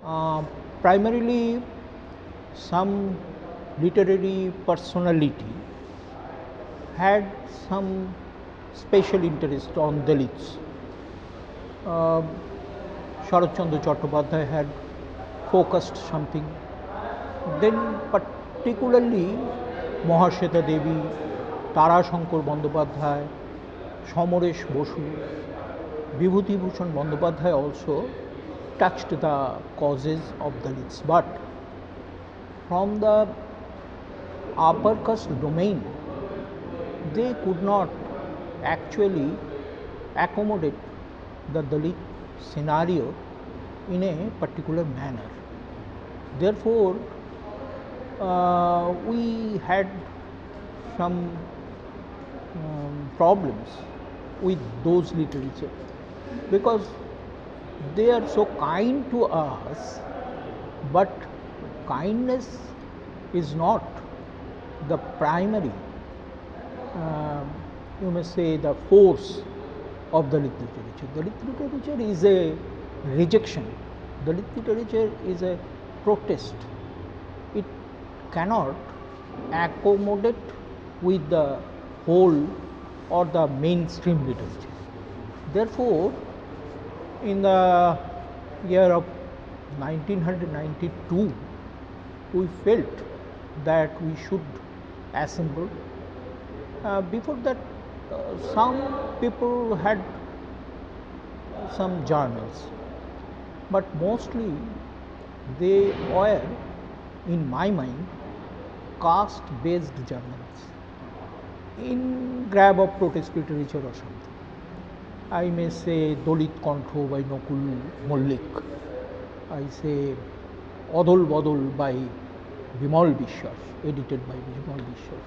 Uh, Primarily, some literary personality had some special interest on Dalits. Sharatchandra Chattopadhyay had focused something. Then particularly Mahashweta Devi, Tarashankar Bandyopadhyay, Somoresh Bosu, Vibhutibhushan Bandyopadhyay also touched the causes of Dalits. But from the upper caste domain, they could not actually accommodate the Dalit scenario in a particular manner. Therefore, we had some problems with those literature because they are so kind to us, but kindness is not the primary, you may say, the force of Dalit literature. Dalit literature is a rejection. Dalit literature is a protest. It cannot accommodate with the whole or the mainstream literature. Therefore, in the year of 1992, we felt that we should assemble. Before that, some people had some journals, but mostly they were, in my mind, caste based journals in grab of protest literature or something. I may say Dalit Kantho by Nakul Mollik. I say Adol Badol by Bimal Biswas, edited by Bimal Biswas.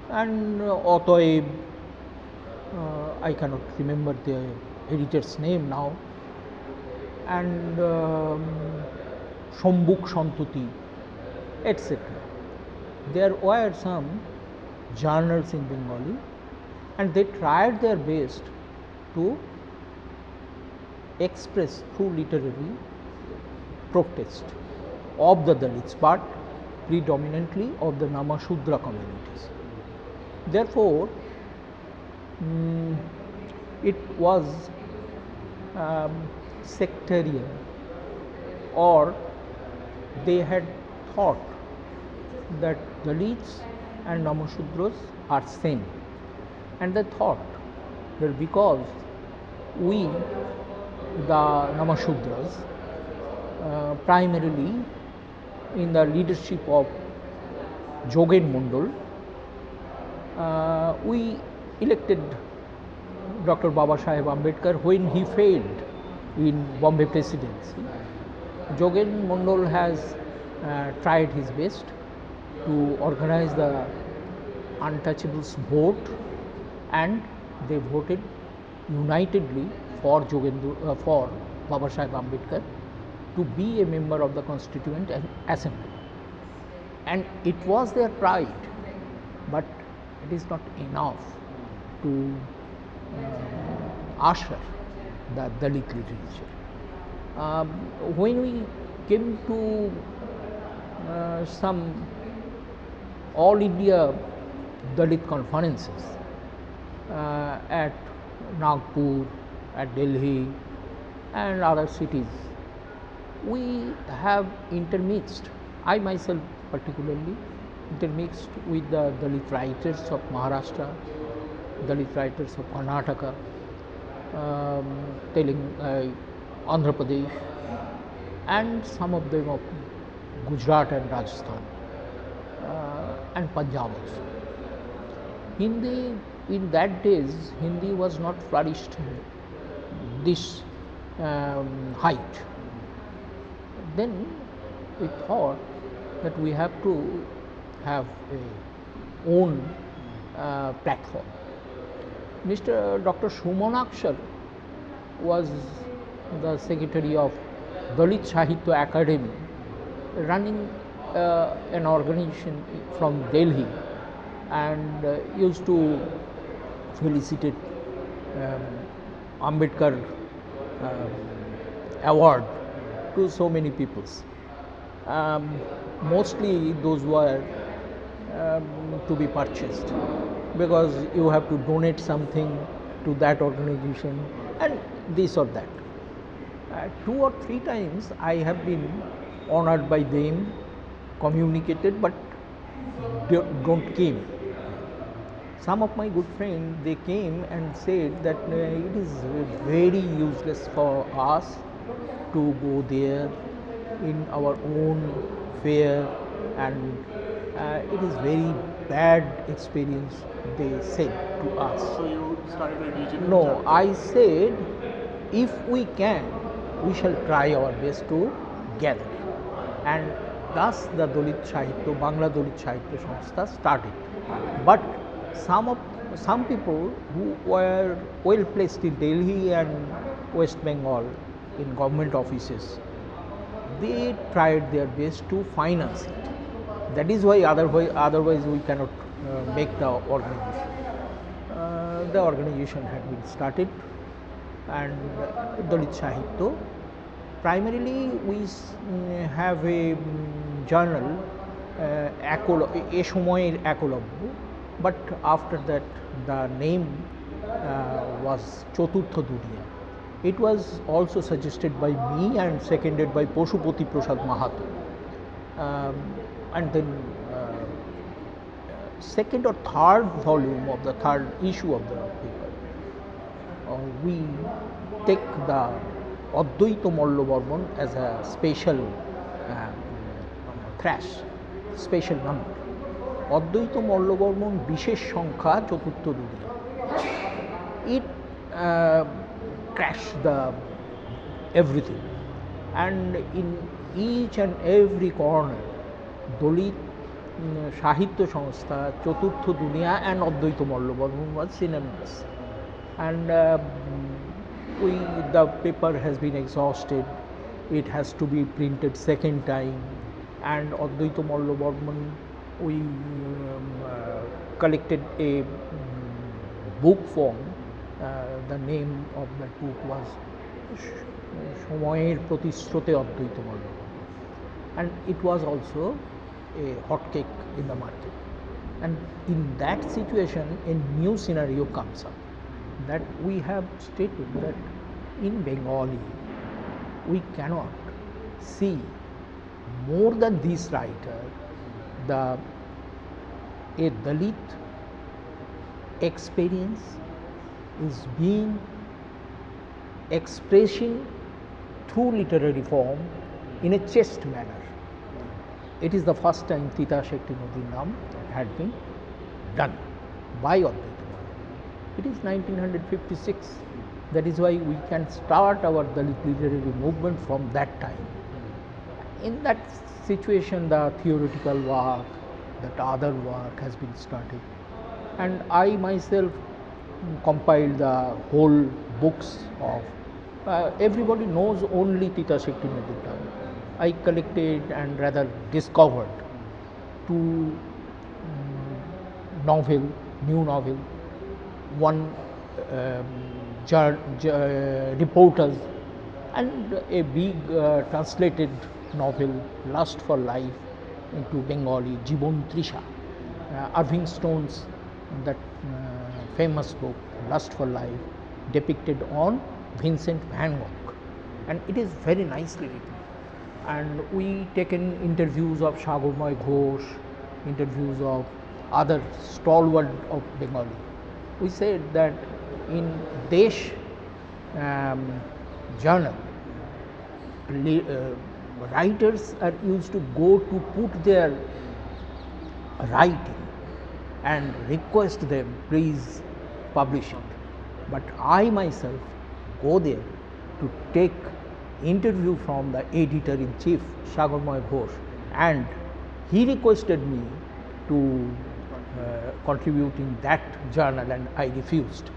And Otoeb, I cannot remember the editor's name now, and Shambuk Santoti, etc. There were some journals in Bengali, and they tried their best to express through literary protest of the Dalits, but predominantly of the Namashudra communities. Therefore, it was sectarian, or they had thought that Dalits and Namashudras are same, and they thought that because we, the Namashudras, primarily in the leadership of Jogen Mondal, we elected Dr. Baba Saheb Ambedkar when he failed in Bombay presidency. Jogen Mondal has tried his best to organize the untouchables vote, and they voted unitedly for for Baba Saheb Ambedkar to be a member of the Constituent Assembly. And it was their pride, but it is not enough to usher the Dalit literature. When we came to some all India Dalit conferences at Nagpur, at Delhi, and other cities, we have intermixed, I myself particularly, intermixed with the Dalit writers of Maharashtra, Dalit writers of Karnataka, Andhra Pradesh, and some of them of Gujarat and Rajasthan, and Punjab also. Hindi, in that days, Hindi was not flourished this height. Then we thought that we have to have a own platform. Dr. Sumanakshar was the secretary of Dalit Sahitya Academy, running an organization from Delhi, and used to felicitate Ambedkar award to so many peoples. Mostly those were to be purchased, because you have to donate something to that organization and this or that. Two or three times I have been honored by them, communicated, but don't came. Some of my good friends, they came and said that it is very useless for us to go there in our own fare, and it is very bad experience, they said to us. So you started a digital No, channel? I said if we can, we shall try our best to gather, and thus the Dalit Sahitya, Bangla Dalit Sahitya Sanstha started. But some people who were well placed in Delhi and West Bengal in government offices, they tried their best to finance it. That is why otherwise we cannot make the organization. The organization had been started, and Dalit Sahitya. Primarily, we have a journal, এ সময়ের Eklavya, but after that the name was চতুর্থ দুনিয়া. It was also suggested by me and seconded by Pashupati Prasad Mahato. And then second or third volume of the third issue of the paper, we take the Advaita Mallobarman as a special thrash, special number. Advaita Mallobarman Bishesh Sankha Chaturtha Duniya. It crashed the everything, and in each and every corner, Dalit Sahitya Sanstha, Chaturtha Duniya and Advaita Mallobarman was synonymous. And the paper has been exhausted, it has to be printed second time, and Advaita Mallobarman, we collected a book form. The name of that book was সময়ের প্রতিশ্রুতে অদ্বৈত Mallabarman, and it was also a hot cake in the market. And in that situation, a new scenario comes up, that we have stated that in Bengali we cannot see more than this writer, a Dalit experience is being expressing through literary form in a chaste manner. It is the first time Tita Shakti Nadir Naam had been done by Advaita Mallobarmana. It is 1956. That is why we can start our Dalit literary movement from that time. In that situation, the theoretical work, that other work has been started, and I myself compiled the whole books of. Everybody knows only Tita Shakti Nadir Naam. I collected and rather discovered two new novel, one reporters, and a big translated novel, Lust for Life, into Bengali, Jibon Trisha. Irving Stone's that famous book, Lust for Life, depicted on Vincent van Gogh, and it is very nicely written. And we taken interviews of Sagarmoy Ghosh, interviews of other stalwart of Bengali. We said that in Desh journal, writers are used to go to put their writing and request them, please publish it. But I myself go there to take interview from the editor-in-chief, Sagarmoy Ghosh, and he requested me to contribute in that journal, and I refused.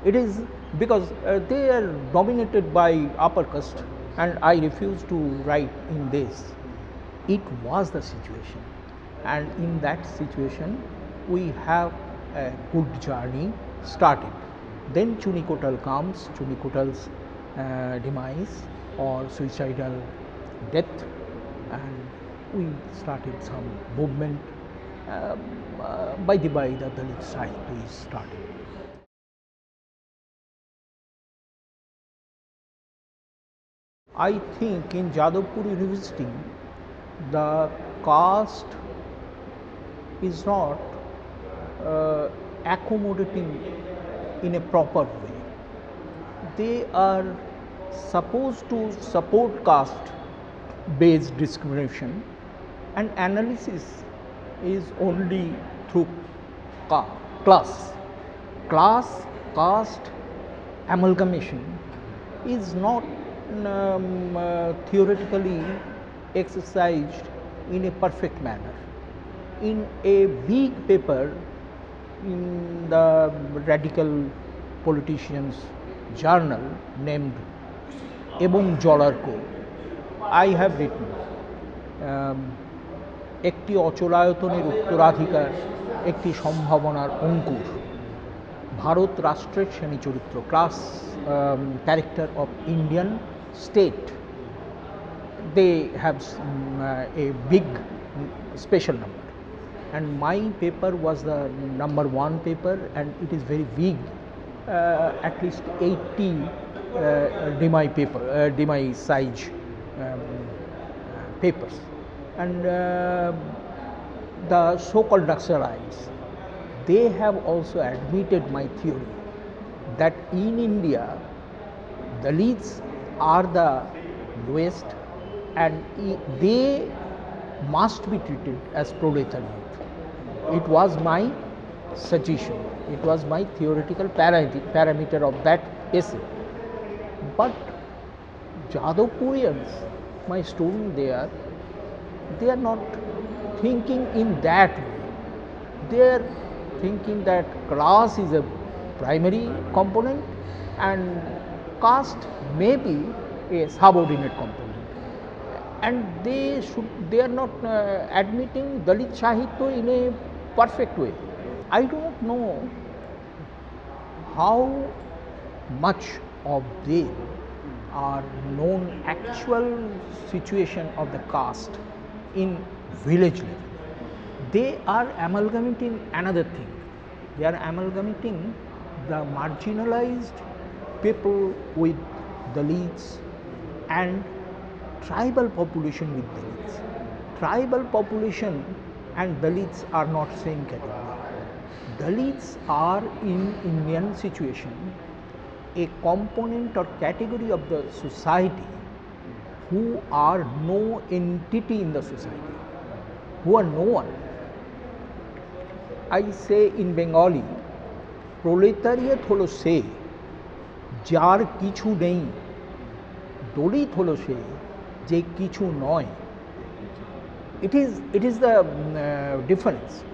It is because they are dominated by upper caste, and I refused to write in this. It was the situation, and in that situation we have a good journey started. Then Chunikotal comes, Chunikotal's demise, or suicidal death, and we started some movement. By the by, the Dalit Sahitya is started. I think in Jadavpur University, the caste is not accommodating in a proper way. They are supposed to support caste based discrimination, and analysis is only through class. Class caste amalgamation is not theoretically exercised in a perfect manner. In a big paper in the radical politicians journal named Ebong Jolarko, I have written একটি অচলায়তনের উত্তরাধিকার, একটি সম্ভাবনার অঙ্কুর, ভারত রাষ্ট্রের শ্রেণী চরিত্র, class character of Indian state. They have a big special number, and my paper was the number 1 paper, and it is very big, at least 80 demi size papers. And the so-called Naxalites, they have also admitted my theory that in India Dalits are the lowest, and they must be treated as proletariat. It was my suggestion, it was my theoretical parameter of that essay. But Jadavpurians, my students there, they are not thinking in that way. They are thinking that class is a primary component and caste may be a subordinate component, and they are not admitting Dalit Sahitya in a perfect way. I do not know how much of them are known actual situation of the caste in village level. They are amalgamating another thing. They are amalgamating the marginalized people with Dalits and tribal population with Dalits. Tribal population and Dalits are not same category. Dalits are in Indian situation a component or category of the society who are no entity in the society, who are no one. I say in Bengali, proletariat holo se jar kichu nei, Dalit holo se je kichu noy. It is the difference.